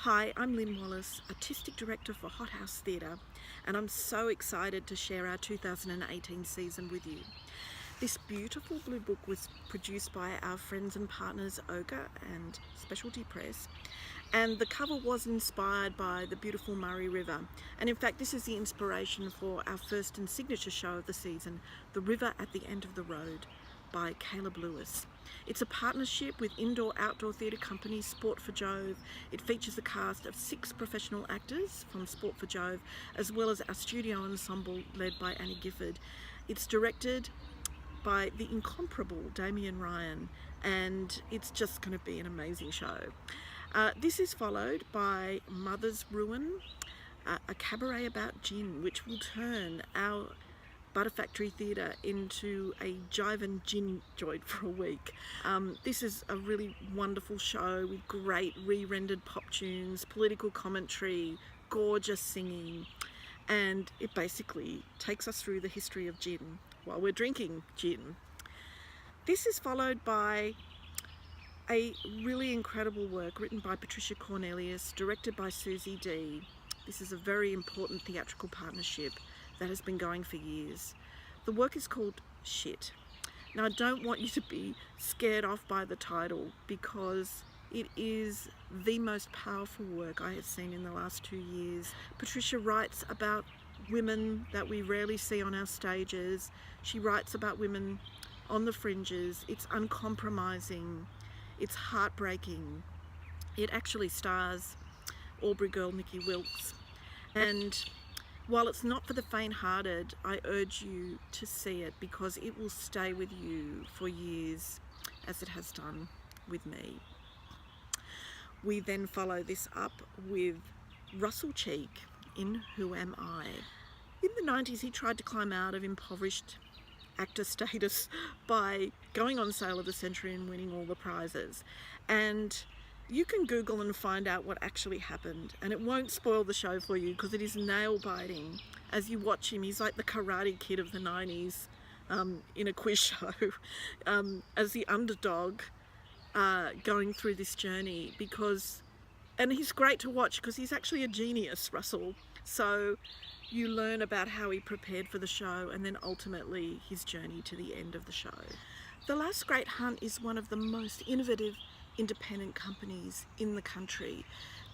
Hi, I'm Lynn Wallace, Artistic Director for Hothouse Theatre, and I'm so excited to share our 2018 season with you. This beautiful blue book was produced by our friends and partners Ogre and Specialty Press, and the cover was inspired by the beautiful Murray River. And in fact, this is the inspiration for our first and signature show of the season, The River at the End of the Road, by Caleb Lewis. It's a partnership with indoor-outdoor theatre company Sport for Jove. It features a cast of 6 professional actors from Sport for Jove, as well as our studio ensemble led by Annie Gifford. It's directed by the incomparable Damien Ryan, and it's just going to be an amazing show. This is followed by Mother's Ruin, a cabaret about gin, which will turn our Butter Factory Theatre into a jiving gin joint for a week. This is a really wonderful show with great re-rendered pop tunes, political commentary, gorgeous singing, and it basically takes us through the history of gin while we're drinking gin. This is followed by a really incredible work written by Patricia, directed by Susie D. This is a very important theatrical partnership that has been going for years. The work is called Shit. Now, I don't want you to be scared off by the title, because it is the most powerful work I have seen in the last 2 years. Patricia writes about women that we rarely see on our stages. She writes about women on the fringes. It's uncompromising. It's heartbreaking. It actually stars Aubrey girl Nikki Wilkes. And while it's not for the faint-hearted, I urge you to see it, because it will stay with you for years, as it has done with me. We then follow this up with Russell Cheek in Who Am I? In the 90s, he tried to climb out of impoverished actor status by going on Sale of the Century and winning all the prizes. And you can Google and find out what actually happened, and it won't spoil the show for you, because it is nail-biting as you watch him. He's like the Karate Kid of the 90s in a quiz show, as the underdog going through this journey, and he's great to watch because he's actually a genius, Russell. So you learn about how he prepared for the show, and then ultimately his journey to the end of the show. The Last Great Hunt is one of the most innovative independent companies in the country.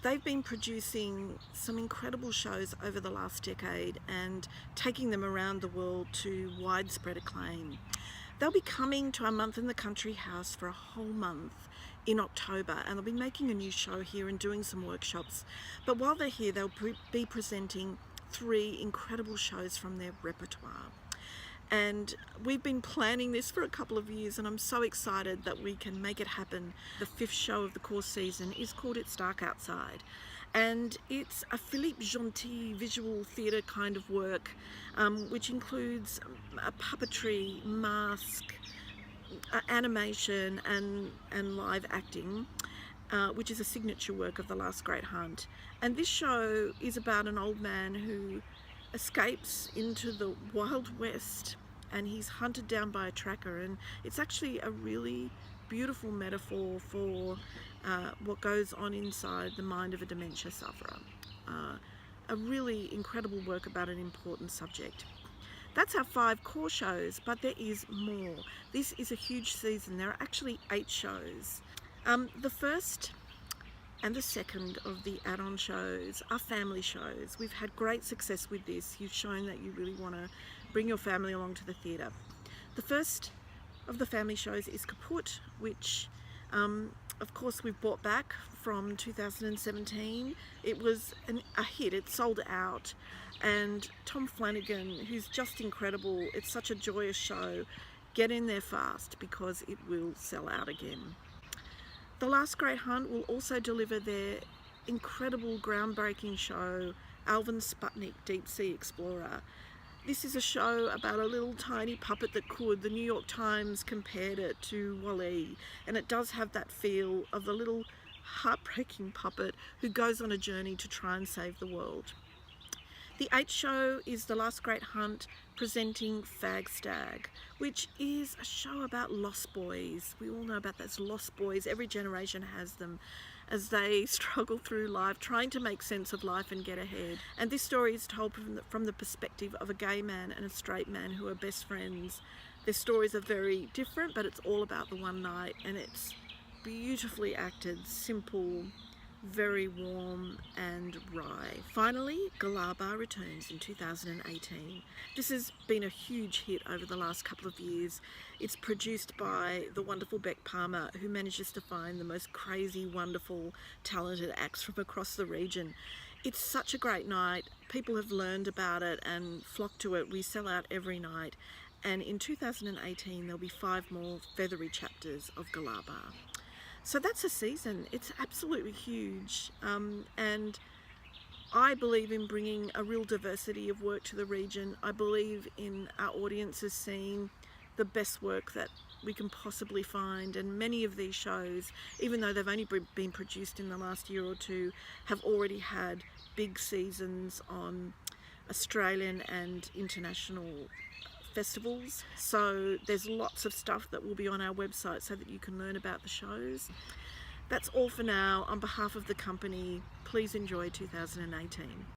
They've been producing some incredible shows over the last decade and taking them around the world to widespread acclaim. They'll be coming to our Month in the Country house for a whole month in October, and they'll be making a new show here and doing some workshops. But while they're here, they'll be presenting 3 incredible shows from their repertoire. And we've been planning this for a couple of years, and I'm so excited that we can make it happen. The 5th show of the course season is called It's Dark Outside, and it's a Philippe Gentil visual theatre kind of work, which includes a puppetry, mask, animation and live acting, which is a signature work of The Last Great Hunt. And this show is about an old man who escapes into the Wild West, and he's hunted down by a tracker, and it's actually a really beautiful metaphor for what goes on inside the mind of a dementia sufferer. A really incredible work about an important subject. That's our 5 core shows, but there is more. This is a huge season. There are actually 8 shows. The first and the second of the add-on shows are family shows. We've had great success with this. You've shown that you really want to bring your family along to the theatre. The first of the family shows is Kaput, which of course we've brought back from 2017. It was a hit. It sold out, and Tom Flanagan, who's just incredible, it's such a joyous show. Get in there fast, because it will sell out again. The Last Great Hunt will also deliver their incredible groundbreaking show, Alvin Sputnik Deep Sea Explorer. This is a show about a little tiny puppet that could. The New York Times compared it to Wall-E, and it does have that feel of the little heartbreaking puppet who goes on a journey to try and save the world. The 8th show is The Last Great Hunt, presenting Fag Stag, which is a show about lost boys. We all know about those lost boys. Every generation has them as they struggle through life, trying to make sense of life and get ahead. And this story is told from the perspective of a gay man and a straight man who are best friends. Their stories are very different, but it's all about the one night, and it's beautifully acted, simple, very warm and wry. Finally, Galaba returns in 2018. This has been a huge hit over the last couple of years. It's produced by the wonderful Beck Palmer, who manages to find the most crazy, wonderful, talented acts from across the region. It's such a great night. People have learned about it and flocked to it. We sell out every night. And in 2018, there'll be 5 more feathery chapters of Galaba. So that's a season. It's absolutely huge, and I believe in bringing a real diversity of work to the region. I believe in our audiences seeing the best work that we can possibly find, and many of these shows, even though they've only been produced in the last year or two, have already had big seasons on Australian and international festivals. So there's lots of stuff that will be on our website so that you can learn about the shows. That's all for now. On behalf of the company, please enjoy 2018.